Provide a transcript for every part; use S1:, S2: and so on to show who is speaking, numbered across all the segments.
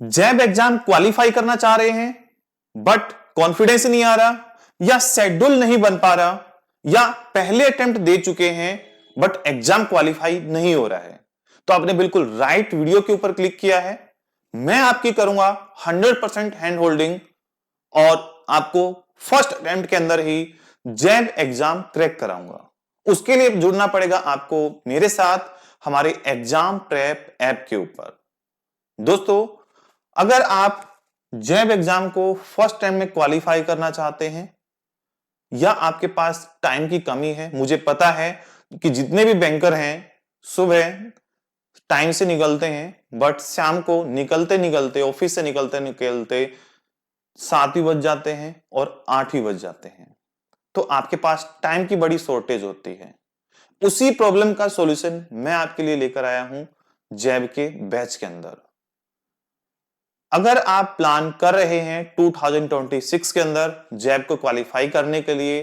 S1: जैब exam qualify करना चाह रहे हैं बट कॉन्फिडेंस नहीं आ रहा, या शेड्यूल नहीं बन पा रहा, या पहले अटेम्प्ट दे चुके हैं बट एग्जाम क्वालिफाई नहीं हो रहा है, तो आपने बिल्कुल राइट वीडियो के ऊपर क्लिक किया है। मैं आपकी करूंगा 100% हैंड होल्डिंग और आपको फर्स्ट अटेम्प्ट के अंदर ही जैब एग्जाम क्रैक कराऊंगा। उसके लिए जुड़ना पड़ेगा आपको मेरे साथ हमारे एग्जाम प्रेप ऐप के ऊपर। दोस्तों, अगर आप जैब एग्जाम को फर्स्ट टाइम में क्वालिफाई करना चाहते हैं या आपके पास टाइम की कमी है, मुझे पता है कि जितने भी बैंकर हैं सुबह टाइम से निकलते हैं बट शाम को निकलते निकलते ऑफिस से निकलते निकलते 7 भी बज जाते हैं और 8 भी बज जाते हैं, तो आपके पास टाइम की बड़ी शॉर्टेज होती है। उसी प्रॉब्लम का सॉल्यूशन मैं आपके लिए लेकर आया हूं जैब के बैच के अंदर। अगर आप प्लान कर रहे हैं 2026 के अंदर जैब को क्वालिफाई करने के लिए,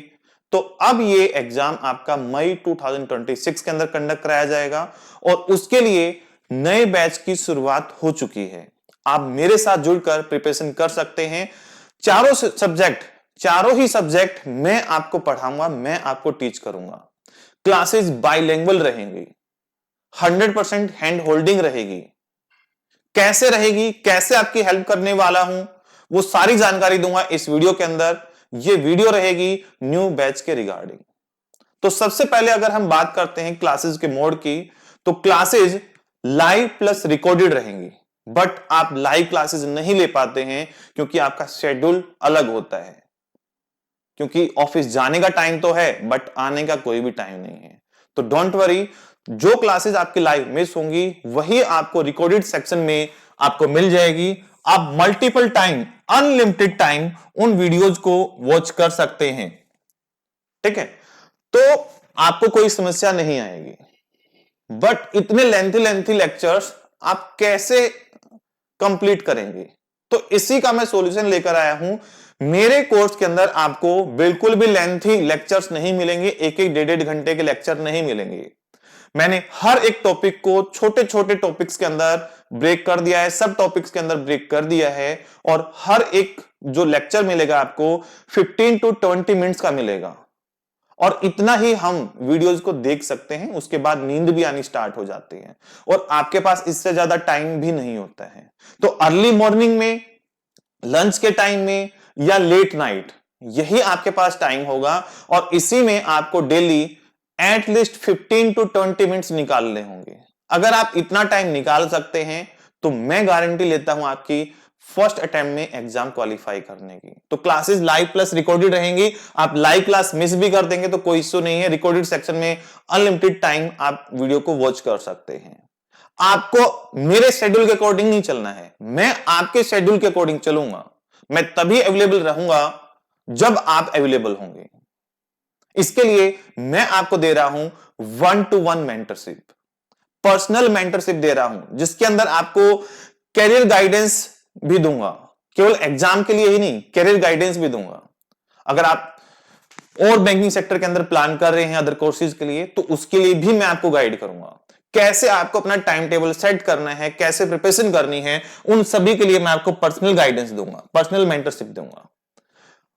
S1: तो अब ये एग्जाम आपका मई 2026 के अंदर कंडक्ट कराया जाएगा और उसके लिए नए बैच की शुरुआत हो चुकी है। आप मेरे साथ जुड़कर प्रिपरेशन कर सकते हैं। चारों ही सब्जेक्ट मैं आपको पढ़ाऊंगा, मैं आपको टीच करूंगा। क्लासेस बाइलिंगुअल रहेंगी, 100% हैंड होल्डिंग रहेगी। कैसे रहेगी, कैसे आपकी हेल्प करने वाला हूं, वो सारी जानकारी दूंगा इस वीडियो के अंदर। ये वीडियो रहेगी न्यू बैच के रिगार्डिंग। तो सबसे पहले अगर हम बात करते हैं क्लासेस के मोड की, तो क्लासेस लाइव प्लस रिकॉर्डेड रहेंगी, बट आप लाइव क्लासेस नहीं ले पाते हैं क्योंकि आपका शेड्यूल अलग होता है, क्योंकि ऑफिस जाने का टाइम तो है बट आने का कोई भी टाइम नहीं है। तो डोंट वरी, जो क्लासेस आपकी लाइव मिस होंगी वही आपको रिकॉर्डेड सेक्शन में आपको मिल जाएगी। आप मल्टीपल टाइम, अनलिमिटेड टाइम उन वीडियोज को वॉच कर सकते हैं। ठीक है, तो आपको कोई समस्या नहीं आएगी। बट इतने लेंथी लेक्चर्स आप कैसे कंप्लीट करेंगे, तो इसी का मैं सॉल्यूशन लेकर आया हूं। मेरे कोर्स के अंदर आपको बिल्कुल भी लेंथी लेक्चर्स नहीं मिलेंगे, एक एक 1.5 घंटे के लेक्चर नहीं मिलेंगे। मैंने हर एक टॉपिक को छोटे छोटे टॉपिक्स के अंदर ब्रेक कर दिया है, सब टॉपिक्स के अंदर ब्रेक कर दिया है, और हर एक जो लेक्चर मिलेगा आपको 15 to 20 मिनट्स का मिलेगा। और इतना ही हम वीडियोस को देख सकते हैं, उसके बाद नींद भी आनी स्टार्ट हो जाती है और आपके पास इससे ज्यादा टाइम भी नहीं होता है। तो अर्ली मॉर्निंग में, लंच के टाइम में या लेट नाइट, यही आपके पास टाइम होगा और इसी में आपको डेली एटलीस्ट 15 to 20 मिनट्स निकालने होंगे। अगर आप इतना टाइम निकाल सकते हैं तो मैं गारंटी लेता हूं आपकी फर्स्ट अटेम्प्ट में एग्जाम क्वालिफाई करने की। तो क्लासेस लाइव प्लस रिकॉर्डेड रहेंगी। आप लाइव क्लास मिस भी कर देंगे तो कोई इश्यू नहीं है, रिकॉर्डेड सेक्शन में अनलिमिटेड टाइम आप वीडियो को वॉच कर सकते हैं। आपको मेरे शेड्यूल के अकॉर्डिंग नहीं चलना है, मैं आपके शेड्यूल के अकॉर्डिंग चलूंगा। मैं तभी अवेलेबल रहूंगा जब आप अवेलेबल होंगे। इसके लिए मैं आपको दे रहा हूं 1-to-1 मेंटरशिप, पर्सनल मेंटरशिप दे रहा हूं, जिसके अंदर आपको कैरियर गाइडेंस भी दूंगा। केवल एग्जाम के लिए ही नहीं, कैरियर गाइडेंस भी दूंगा। अगर आप और बैंकिंग सेक्टर के अंदर प्लान कर रहे हैं अदर कोर्सेज के लिए, तो उसके लिए भी मैं आपको गाइड करूंगा। कैसे आपको अपना टाइम टेबल सेट करना है, कैसे प्रिपरेशन करनी है, उन सभी के लिए मैं आपको पर्सनल गाइडेंस दूंगा, पर्सनल मेंटरशिप दूंगा।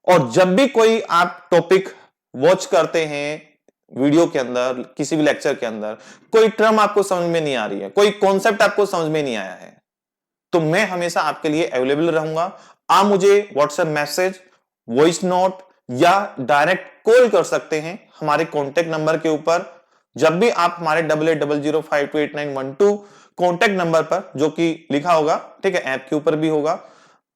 S1: और जब भी कोई आप टॉपिक वॉच करते हैं वीडियो के अंदर, किसी भी लेक्चर के अंदर, कोई टर्म आपको समझ में नहीं आ रही है, कोई कॉन्सेप्ट आपको समझ में नहीं आया है, तो मैं हमेशा आपके लिए अवेलेबल रहूंगा। आप मुझे व्हाट्सएप मैसेज, वॉइस नोट या डायरेक्ट कॉल कर सकते हैं हमारे कॉन्टेक्ट नंबर के ऊपर। जब भी आप हमारे 8800528912 कॉन्टेक्ट नंबर पर, जो कि लिखा होगा, ठीक है, ऐप के ऊपर भी होगा,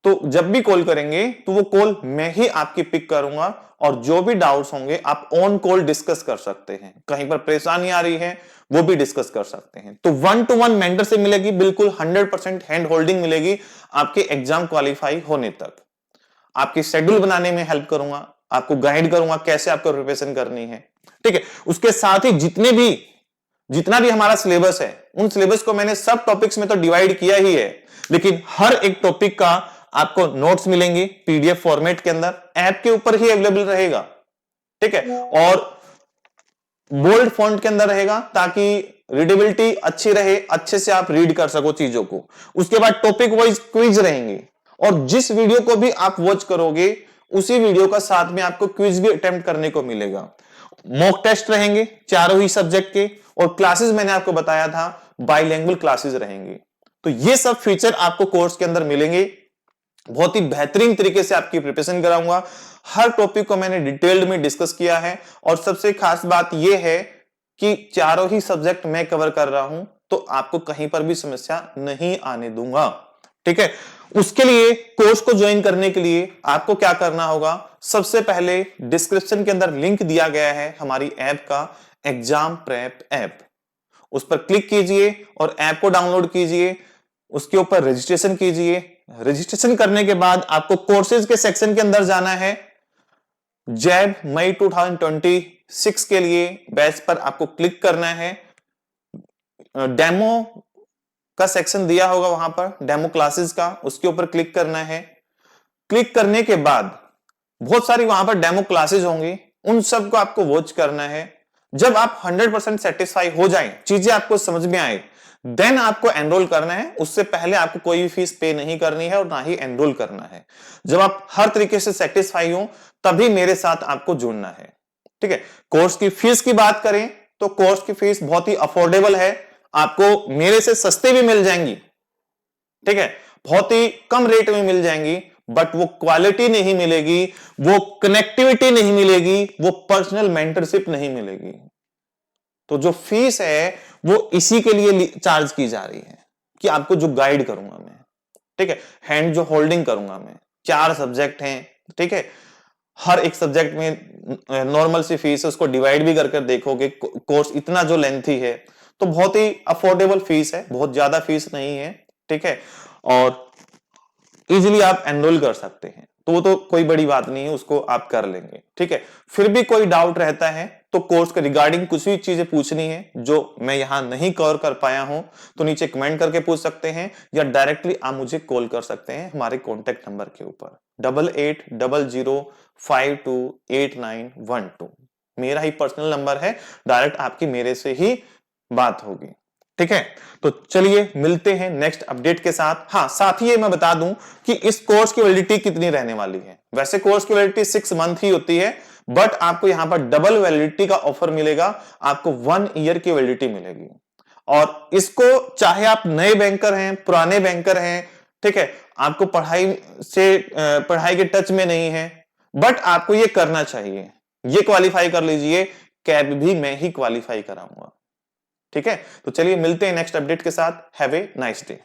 S1: तो जब भी कॉल करेंगे तो वो कॉल मैं ही आपकी पिक करूंगा और जो भी डाउट्स होंगे आप ऑन कॉल डिस्कस कर सकते हैं। कहीं पर परेशानी आ रही है वो भी डिस्कस कर सकते हैं। तो 1-to-1 मेंटरशिप मिलेगी, बिल्कुल 100% हैंड होल्डिंग मिलेगी आपके एग्जाम क्वालिफाई होने तक। आपकी शेड्यूल बनाने में हेल्प करूंगा, आपको गाइड करूंगा कैसे आपको प्रिपरेशन करनी है। ठीक है, उसके साथ ही जितना भी हमारा सिलेबस है, उन सिलेबस को मैंने सब टॉपिक्स में तो डिवाइड किया ही है, लेकिन हर एक टॉपिक का आपको नोट्स मिलेंगे पीडीएफ फॉर्मेट के अंदर, ऐप के ऊपर ही अवेलेबल रहेगा। ठीक है, और बोल्ड फॉन्ट के अंदर रहेगा ताकि रीडेबिलिटी अच्छी रहे, अच्छे से आप रीड कर सको चीजों को। उसके बाद टॉपिक वाइज क्विज रहेंगे, और जिस वीडियो को भी आप वॉच करोगे उसी वीडियो का साथ में आपको क्विज भी अटेम्प्ट करने को मिलेगा। मॉक टेस्ट रहेंगे चारों ही सब्जेक्ट के, और क्लासेस मैंने आपको बताया था बाइलिंगुअल क्लासेस रहेंगे। तो ये सब फीचर आपको कोर्स के अंदर मिलेंगे। बहुत ही बेहतरीन तरीके से आपकी प्रिपरेशन कराऊंगा। हर टॉपिक को मैंने डिटेल्ड में डिस्कस किया है, और सबसे खास बात यह है कि चारों ही सब्जेक्ट मैं कवर कर रहा हूं, तो आपको कहीं पर भी समस्या नहीं आने दूंगा। ठीक है, उसके लिए कोर्स को ज्वाइन करने के लिए आपको क्या करना होगा, सबसे पहले डिस्क्रिप्शन के अंदर लिंक दिया गया है हमारी ऐप का, एग्जाम प्रेप ऐप। उस पर क्लिक कीजिए और ऐप को डाउनलोड कीजिए, उसके ऊपर रजिस्ट्रेशन कीजिए। रजिस्ट्रेशन करने के बाद आपको कोर्सेज के सेक्शन के अंदर जाना है। जैब मई 2026 के लिए बैच पर आपको क्लिक करना है। डेमो का सेक्शन दिया होगा वहां पर, डेमो क्लासेस का, उसके ऊपर क्लिक करना है। क्लिक करने के बाद बहुत सारी वहां पर डेमो क्लासेस होंगी, उन सब को आपको वॉच करना है। जब आप 100% सेटिस्फाई हो जाएं, चीजें आपको समझ में आए, देन आपको एनरोल करना है। उससे पहले आपको कोई भी फीस पे नहीं करनी है और ना ही एनरोल करना है। जब आप हर तरीके से सेटिस्फाई हो तभी मेरे साथ आपको जुड़ना है। ठीक है, कोर्स की फीस की बात करें तो कोर्स की फीस बहुत ही अफोर्डेबल है, आपको मेरे से सस्ते भी मिल जाएंगी। ठीक है, बहुत ही कम रेट में मिल जाएंगी, बट वो क्वालिटी नहीं मिलेगी, वो कनेक्टिविटी नहीं मिलेगी, वो पर्सनल मेंटरशिप नहीं मिलेगी। तो जो फीस है वो इसी के लिए चार्ज की जा रही है कि आपको जो गाइड करूंगा मैं, ठीक है, हैंड जो होल्डिंग करूंगा मैं। 4 सब्जेक्ट हैं, ठीक है, हर एक सब्जेक्ट में नॉर्मल सी फीस है, उसको डिवाइड भी करके देखोगे, कोर्स इतना जो लेंथी है, तो बहुत ही अफोर्डेबल फीस है, बहुत ज्यादा फीस नहीं है। ठीक है, और इजीली आप एनरोल कर सकते हैं, तो वो तो कोई बड़ी बात नहीं है, उसको आप कर लेंगे। ठीक है, फिर भी कोई डाउट रहता है तो कोर्स के रिगार्डिंग कुछ भी चीजें पूछनी है जो मैं यहां नहीं कवर कर पाया हूं, तो नीचे कमेंट करके पूछ सकते हैं, या डायरेक्टली आप मुझे कॉल कर सकते हैं हमारे कॉन्टेक्ट नंबर के ऊपर 8800528912। मेरा ही पर्सनल नंबर है, डायरेक्ट आपकी मेरे से ही बात होगी। ठीक है, तो चलिए मिलते हैं नेक्स्ट अपडेट के साथ। हाँ, साथ ही ये मैं बता दूं कि इस कोर्स की वैलिडिटी कितनी रहने वाली है। वैसे कोर्स की वैलिडिटी 6 मंथ ही होती है, बट आपको यहां पर डबल वैलिडिटी का ऑफर मिलेगा, आपको 1 ईयर की वैलिडिटी मिलेगी। और इसको चाहे आप नए बैंकर हैं, पुराने बैंकर हैं, ठीक है, आपको पढ़ाई के टच में नहीं है, बट आपको ये करना चाहिए। ये क्वालिफाई कर लीजिए, कैब भी मैं ही क्वालिफाई कराऊंगा। ठीक है, तो चलिए मिलते हैं नेक्स्ट अपडेट के साथ। Have a nice day.